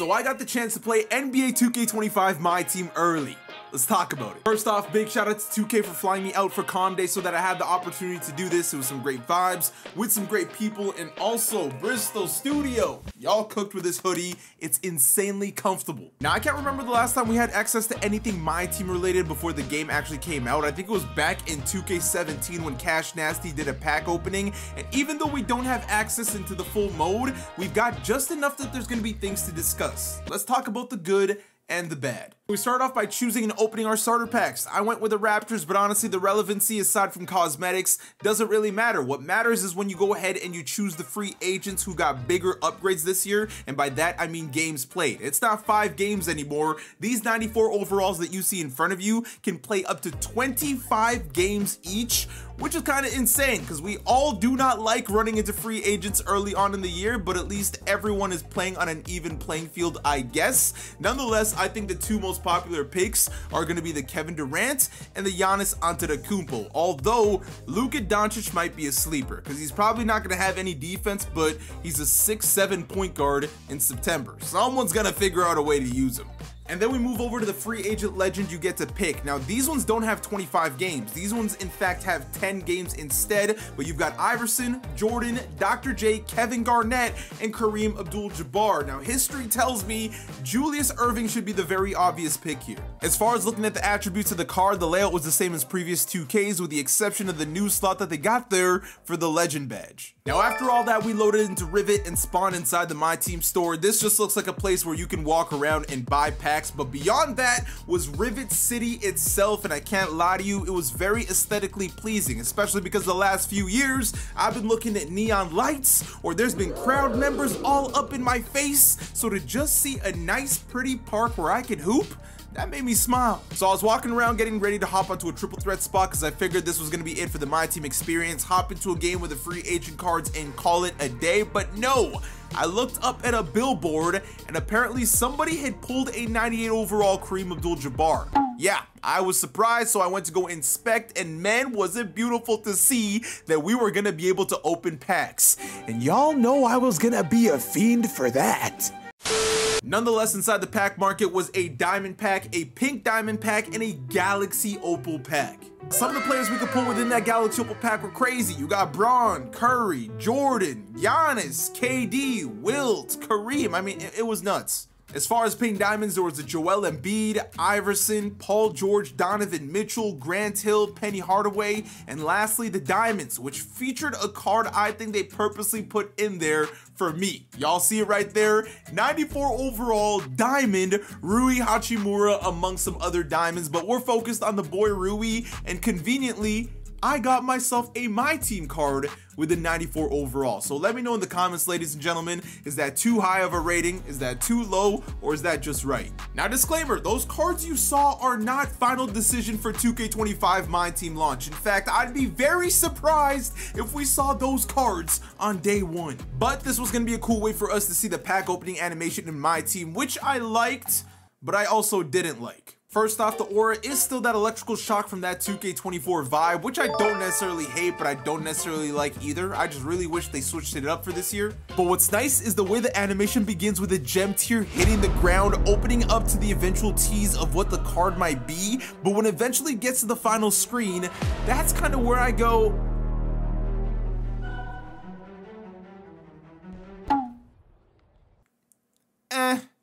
So I got the chance to play NBA 2K25 MyTEAM early. Let's talk about it. First off, big shout out to 2K for flying me out for Con Day so that I had the opportunity to do this. It was some great vibes with some great people, and also Bristol Studio. Y'all cooked with this hoodie. It's insanely comfortable. Now, I can't remember the last time we had access to anything MyTEAM related before the game actually came out. I think it was back in 2K17 when Cash Nasty did a pack opening, and even though we don't have access into the full mode, we've got just enough that there's gonna be things to discuss. Let's talk about the good and the bad. We start off by choosing and opening our starter packs. I went with the Raptors, but honestly the relevancy aside from cosmetics doesn't really matter. What matters is when you go ahead and you choose the free agents who got bigger upgrades this year, and by that I mean games played. It's not 5 games anymore. These 94 overalls that you see in front of you can play up to 25 games each, which is kind of insane because we all do not like running into free agents early on in the year, but at least everyone is playing on an even playing field, I guess. Nonetheless, I think the two most popular picks are going to be the Kevin Durant and the Giannis Antetokounmpo, although Luka Doncic might be a sleeper because he's probably not going to have any defense, but he's a 6'7" point guard in September. Someone's going to figure out a way to use him. And then we move over to the free agent legend you get to pick. Now, these ones don't have 25 games. These ones, in fact, have 10 games instead, but you've got Iverson, Jordan, Dr. J, Kevin Garnett, and Kareem Abdul-Jabbar. Now, history tells me Julius Erving should be the very obvious pick here. As far as looking at the attributes of the card, the layout was the same as previous 2Ks with the exception of the new slot that they got there for the legend badge. Now, after all that, we loaded into Rivet and spawned inside the MyTEAM store. This just looks like a place where you can walk around and buy packs, but beyond that was Rivet City itself, and I can't lie to you, it was very aesthetically pleasing, especially because the last few years I've been looking at neon lights or there's been crowd members all up in my face, so to just see a nice pretty park where I could hoop, that made me smile. So I was walking around getting ready to hop onto a triple threat spot because I figured this was going to be it for the MyTEAM experience, hop into a game with the free agent cards and call it a day, but no! I looked up at a billboard and apparently somebody had pulled a 98 overall Kareem Abdul-Jabbar. Yeah, I was surprised, so I went to go inspect, and man, was it beautiful to see that we were gonna be able to open packs. And y'all know I was gonna be a fiend for that. Nonetheless, inside the pack market was a diamond pack, a pink diamond pack, and a galaxy opal pack. Some of the players we could pull within that Galaxy Opal pack were crazy. You got Braun, Curry, Jordan, Giannis, KD, Wilt, Kareem. I mean, it was nuts. As far as pink diamonds, there was a Joel Embiid, Iverson, Paul George, Donovan Mitchell, Grant Hill, Penny Hardaway, and lastly the diamonds, which featured a card I think they purposely put in there for me. Y'all see it right there, 94 overall diamond Rui Hachimura among some other diamonds, but we're focused on the boy Rui, and conveniently I got myself a MyTEAM card with a 94 overall. So let me know in the comments, ladies and gentlemen, is that too high of a rating? Is that too low? Or is that just right? Now, disclaimer, those cards you saw are not final decision for 2K25 MyTEAM launch. In fact, I'd be very surprised if we saw those cards on day 1. But this was gonna be a cool way for us to see the pack opening animation in MyTEAM, which I liked, but I also didn't like. First off, the aura is still that electrical shock from that 2K24 vibe, which I don't necessarily hate, but I don't necessarily like either. I just really wish they switched it up for this year. But what's nice is the way the animation begins with a gem tier hitting the ground, opening up to the eventual tease of what the card might be. But when it eventually gets to the final screen, that's kind of where I go,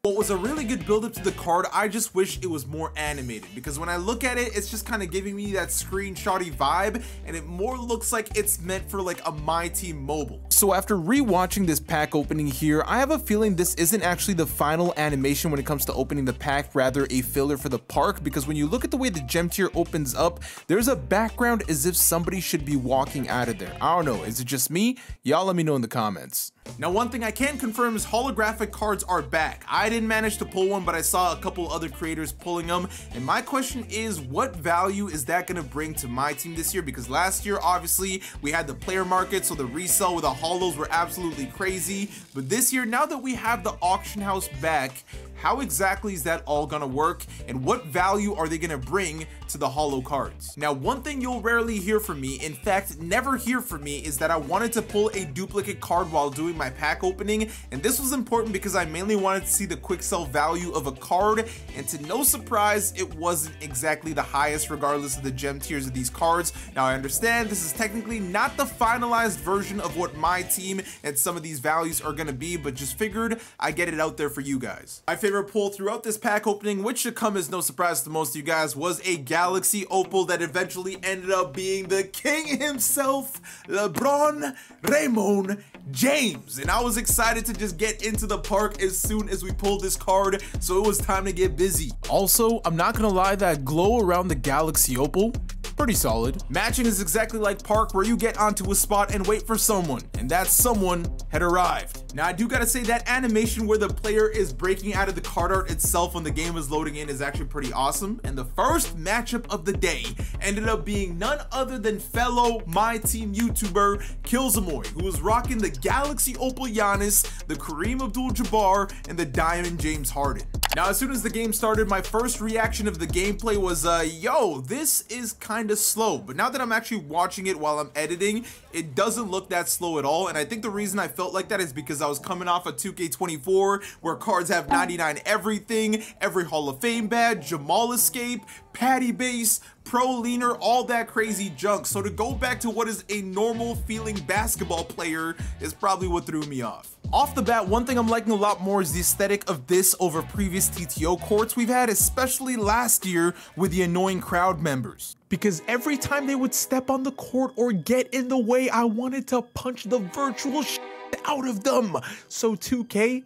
What was a really good build up to the card, I just wish it was more animated, because when I look at it, it's just kind of giving me that screenshotty vibe, and it more looks like it's meant for like a MyTEAM mobile. So after rewatching this pack opening here, I have a feeling this isn't actually the final animation when it comes to opening the pack, rather a filler for the park, because when you look at the way the gem tier opens up, there's a background as if somebody should be walking out of there. I don't know, is it just me? Y'all let me know in the comments. Now, one thing I can confirm is holographic cards are back. I didn't manage to pull one, but I saw a couple other creators pulling them, and my question is, what value is that gonna bring to MyTEAM this year? Because last year, obviously, we had the player market, so the resale with the holos were absolutely crazy, but this year, now that we have the auction house back, how exactly is that all gonna work, and what value are they gonna bring to the holo cards? Now, one thing you'll rarely hear from me, in fact never hear from me, is that I wanted to pull a duplicate card while doing my pack opening, and this was important because I mainly wanted to see the quick sell value of a card, and to no surprise, it wasn't exactly the highest regardless of the gem tiers of these cards. Now, I understand this is technically not the finalized version of what my team and some of these values are gonna be, but just figured I'd get it out there for you guys. My favorite pull throughout this pack opening, which should come as no surprise to most of you guys, was a Galaxy Opal that eventually ended up being the king himself, LeBron Raymond James. And I was excited to just get into the park as soon as we pulled this card, so it was time to get busy. Also, I'm not gonna lie, that glow around the Galaxy Opal, pretty solid. Matching is exactly like Park, where you get onto a spot and wait for someone, and that someone had arrived. Now, I do gotta say that animation where the player is breaking out of the card art itself when the game is loading in is actually pretty awesome. And the first matchup of the day ended up being none other than fellow My Team YouTuber Killzamoy, who was rocking the Galaxy Opal Giannis, the Kareem Abdul-Jabbar, and the Diamond James Harden. Now, as soon as the game started, my first reaction of the gameplay was, yo, this is kinda slow. But now that I'm actually watching it while I'm editing, it doesn't look that slow at all. And I think the reason I felt like that is because I was coming off of 2K24, where cards have 99 everything, every Hall of Fame badge, Jamal Escape, Patty Base, Pro Leaner, all that crazy junk. So to go back to what is a normal feeling basketball player is probably what threw me off. Off the bat, one thing I'm liking a lot more is the aesthetic of this over previous TTO courts we've had, especially last year with the annoying crowd members. Because every time they would step on the court or get in the way, I wanted to punch the virtual shit out of them. So 2K,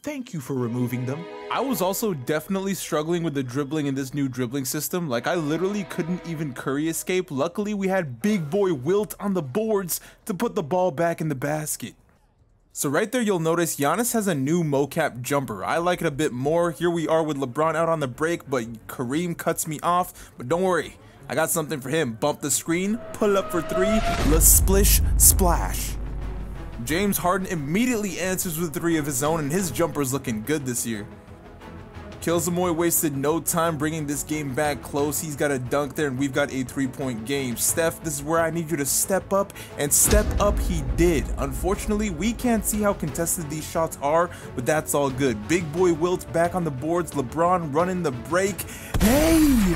thank you for removing them. I was also definitely struggling with the dribbling in this new dribbling system. Like, I literally couldn't even curry escape. Luckily, we had big boy Wilt on the boards to put the ball back in the basket. So right there, you'll notice Giannis has a new mocap jumper. I like it a bit more. Here we are with LeBron out on the break, but Kareem cuts me off. But don't worry, I got something for him. Bump the screen, pull up for three, let's splish, splash. James Harden immediately answers with three of his own, and his jumper's looking good this year. Killzamoy wasted no time bringing this game back close. He's got a dunk there, and we've got a three-point game. Steph, this is where I need you to step up, and step up he did. Unfortunately, we can't see how contested these shots are, but that's all good. Big boy Wilt back on the boards. LeBron running the break. Hey!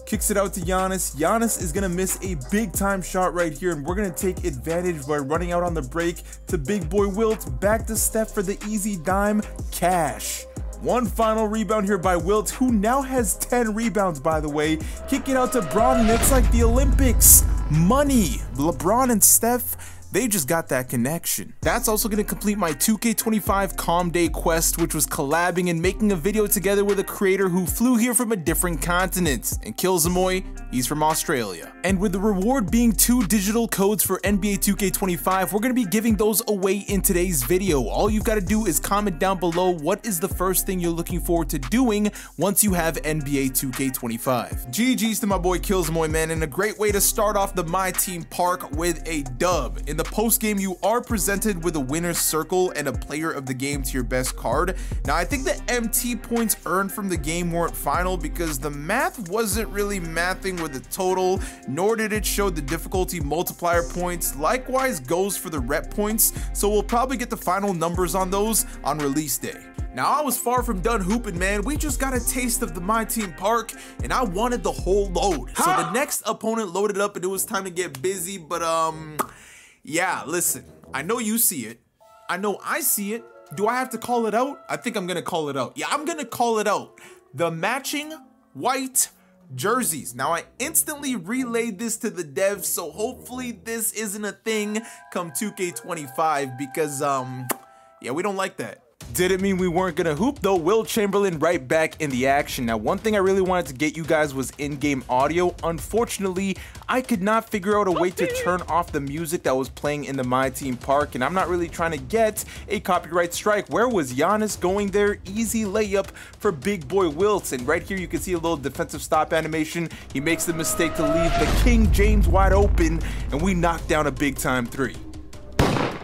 Kicks it out to Giannis. Giannis is gonna miss a big time shot right here, and we're gonna take advantage by running out on the break to big boy Wilt. Back to Steph for the easy dime. Cash. One final rebound here by Wilt, who now has 10 rebounds, by the way. Kick it out to Braun, and it's like the Olympics. Money. LeBron and Steph, they just got that connection. That's also going to complete my 2K25 Calm Day quest, which was collabing and making a video together with a creator who flew here from a different continent. And Killzamoy, he's from Australia. And with the reward being 2 digital codes for NBA 2K25, we're going to be giving those away in today's video. All you've got to do is comment down below what is the first thing you're looking forward to doing once you have NBA 2K25. GG's to my boy Killzamoy, man, and a great way to start off the My Team Park with a dub. In the post game, you are presented with a winner's circle and a player of the game to your best card. Now, I think the MT points earned from the game weren't final because the math wasn't really mathing with the total, nor did it show the difficulty multiplier points. Likewise goes for the rep points, so we'll probably get the final numbers on those on release day. Now, I was far from done hooping, man. We just got a taste of the My Team Park, and I wanted the whole load. So the next opponent loaded up, and it was time to get busy, but yeah, listen, I know you see it. I know I see it. Do I have to call it out? I think I'm gonna call it out. Yeah, I'm gonna call it out. The matching white jerseys. Now, I instantly relayed this to the devs, so hopefully this isn't a thing come 2K25 because, yeah, we don't like that. Didn't mean we weren't gonna hoop though. Will Chamberlain right back in the action. Now, one thing I really wanted to get you guys was in-game audio. Unfortunately, I could not figure out a way to turn off the music that was playing in the My Team Park, and I'm not really trying to get a copyright strike. Where was Giannis going there? Easy layup for big boy Wilt, and right here you can see a little defensive stop animation. He makes the mistake to leave the King James wide open, and we knock down a big time three.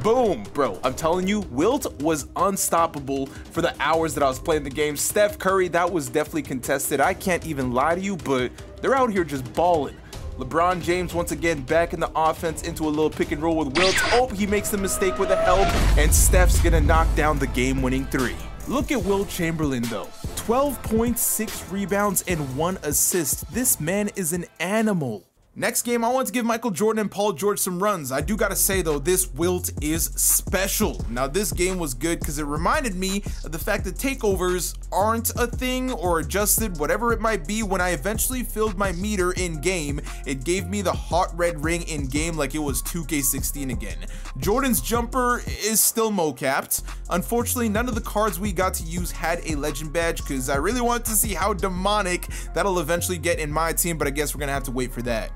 Boom, bro. I'm telling you, Wilt was unstoppable for the hours that I was playing the game. Steph Curry, that was definitely contested. I can't even lie to you, but they're out here just balling. LeBron James once again back in the offense into a little pick and roll with Wilt. Oh, he makes the mistake with a help, and Steph's gonna knock down the game-winning three. Look at Wilt Chamberlain though. 12 points, 6 rebounds, and 1 assist. This man is an animal. Next game, I want to give Michael Jordan and Paul George some runs. I do gotta say though, this Wilt is special. Now this game was good because it reminded me of the fact that takeovers aren't a thing or adjusted, whatever it might be. When I eventually filled my meter in game, it gave me the hot red ring in game like it was 2K16 again. Jordan's jumper is still mo-capped. Unfortunately, none of the cards we got to use had a legend badge because I really wanted to see how demonic that'll eventually get in my team, but I guess we're gonna have to wait for that.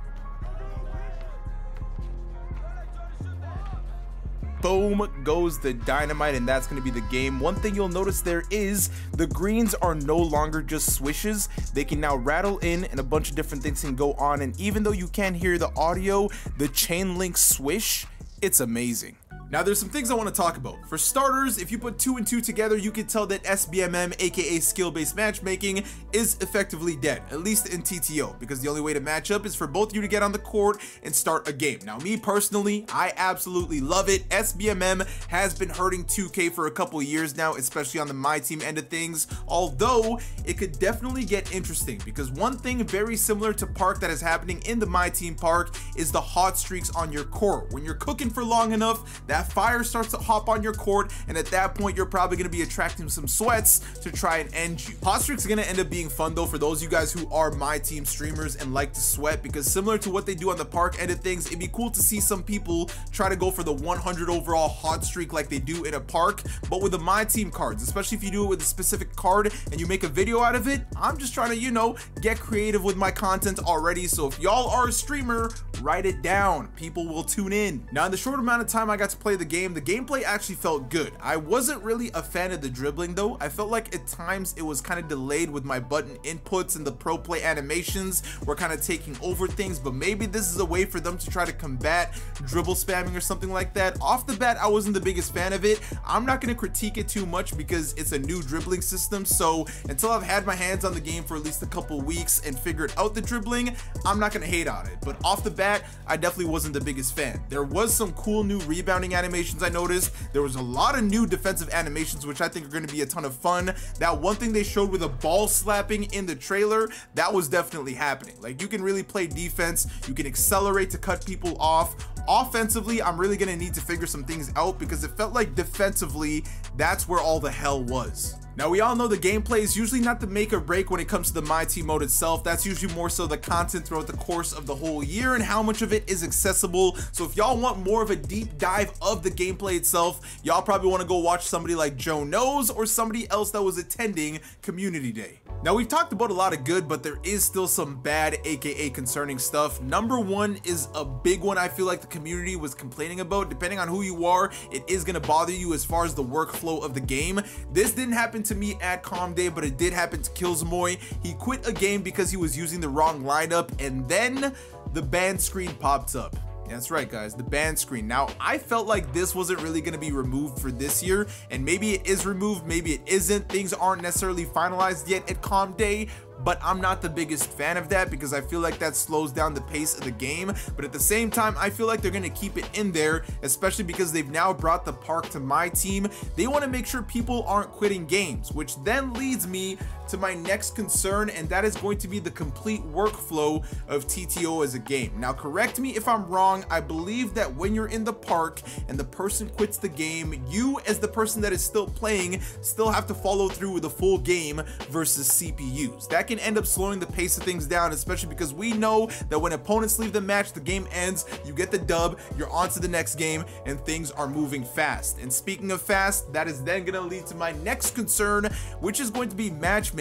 Boom goes the dynamite, and that's going to be the game. One thing you'll notice there is the greens are no longer just swishes. They can now rattle in, and a bunch of different things can go on. And even though you can't hear the audio, the chain link swish, it's amazing. Now there's some things I want to talk about. For starters, if you put 2 and 2 together, you can tell that SBMM, aka skill-based matchmaking, is effectively dead, at least in TTO, because the only way to match up is for both of you to get on the court and start a game. Now me personally, I absolutely love it. SBMM has been hurting 2K for a couple of years now, especially on the MyTEAM end of things, although it could definitely get interesting, because one thing very similar to Park that is happening in the MyTEAM Park is the hot streaks on your court. When you're cooking for long enough, that fire starts to hop on your court, and at that point you're probably going to be attracting some sweats to try and end you. Hot streaks are going to end up being fun though for those of you guys who are MyTEAM streamers and like to sweat, because similar to what they do on the Park end of things, it'd be cool to see some people try to go for the 100 overall hot streak like they do in a Park, but with the MyTEAM cards, especially if you do it with a specific card and you make a video out of it. I'm just trying to, you know, get creative with my content already, so if y'all are a streamer, write it down. People will tune in. Now in the short amount of time I got to play the game, the gameplay actually felt good. I wasn't really a fan of the dribbling though. I felt like at times it was kind of delayed with my button inputs, and the pro play animations were kind of taking over things, but maybe this is a way for them to try to combat dribble spamming or something like that. Off the bat, I wasn't the biggest fan of it. I'm not going to critique it too much because it's a new dribbling system, so until I've had my hands on the game for at least a couple weeks and figured out the dribbling, I'm not going to hate on it. But off the bat, I definitely wasn't the biggest fan. There was some cool new rebounding animations I noticed. There was a lot of new defensive animations, which I think are going to be a ton of fun. That one thing they showed with a ball slapping in the trailer, that was definitely happening. Like, you can really play defense, you can accelerate to cut people off. Offensively, I'm really going to need to figure some things out because it felt like defensively, that's where all the hell was. Now we all know the gameplay is usually not the make or break when it comes to the MyTEAM mode itself. That's usually more so the content throughout the course of the whole year and how much of it is accessible. So if y'all want more of a deep dive of the gameplay itself, y'all probably want to go watch somebody like Joe Knows or somebody else that was attending Community Day. Now we've talked about a lot of good, but there is still some bad, aka concerning stuff. Number one is a big one I feel like the community was complaining about. Depending on who you are, it is going to bother you as far as the workflow of the game. This didn't happen to me at Calm Day, but it did happen to Killsmoy. He quit a game because he was using the wrong lineup, and then the ban screen popped up. That's right, guys, the ban screen. Now, I felt like this wasn't really going to be removed for this year, and maybe it is removed, maybe it isn't. Things aren't necessarily finalized yet at Calm Day, but I'm not the biggest fan of that because I feel like that slows down the pace of the game. But at the same time, I feel like they're going to keep it in there, especially because they've now brought the Park to MyTEAM. They want to make sure people aren't quitting games, which then leads me to my next concern, and that is going to be the complete workflow of TTO as a game. Now, correct me if I'm wrong. I believe that when you're in the Park and the person quits the game, you as the person that is still playing still have to follow through with a full game versus CPUs. That can end up slowing the pace of things down, especially because we know that when opponents leave the match, the game ends, you get the dub, you're on to the next game, and things are moving fast. And speaking of fast, that is then going to lead to my next concern, which is going to be matchmaking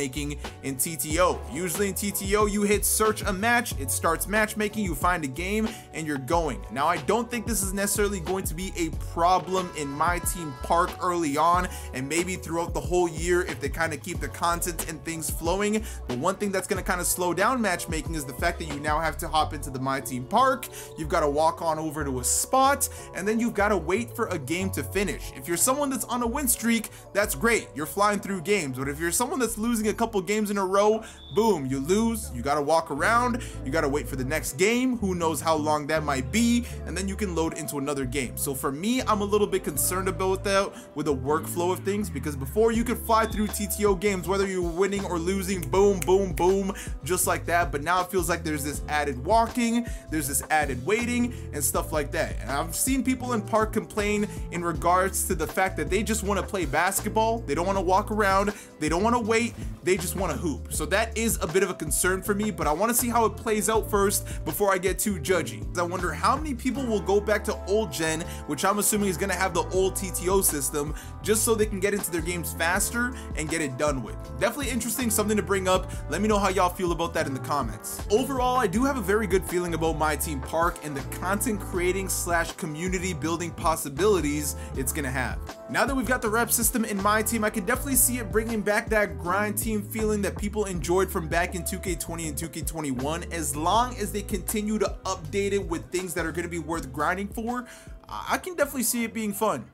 in TTO. Usually in TTO, you hit search a match, it starts matchmaking, you find a game, and you're going. Now, I don't think this is necessarily going to be a problem in MyTEAM Park early on, and maybe throughout the whole year if they kind of keep the content and things flowing. But But one thing that's going to kind of slow down matchmaking is the fact that you now have to hop into the MyTEAM park, you've got to walk on over to a spot, and then you've got to wait for a game to finish. If you're someone that's on a win streak, that's great, you're flying through games. But if you're someone that's losing a couple games in a row, boom, you lose, you got to walk around, you got to wait for the next game, who knows how long that might be, and then you can load into another game. So for me, I'm a little bit concerned about that with the workflow of things, because before you could fly through TTO games whether you're winning or losing, boom, boom, boom, just like that. But now it feels like there's this added walking, there's this added waiting and stuff like that. And I've seen people in park complain in regards to the fact that they just want to play basketball, they don't want to walk around, they don't want to wait, they just want to hoop. So that is a bit of a concern for me, but I want to see how it plays out first before I get too judgy. I wonder how many people will go back to old gen, which I'm assuming is going to have the old TTO system, just so they can get into their games faster and get it done with. Definitely interesting, something to bring up. Let me know how y'all feel about that in the comments. Overall, I do have a very good feeling about MyTEAM Park and the content creating / community building possibilities it's gonna have. Now that we've got the rep system in MyTEAM, I can definitely see it bringing back that grind team feeling that people enjoyed from back in 2K20 and 2K21. As long as they continue to update it with things that are going to be worth grinding for, I can definitely see it being fun.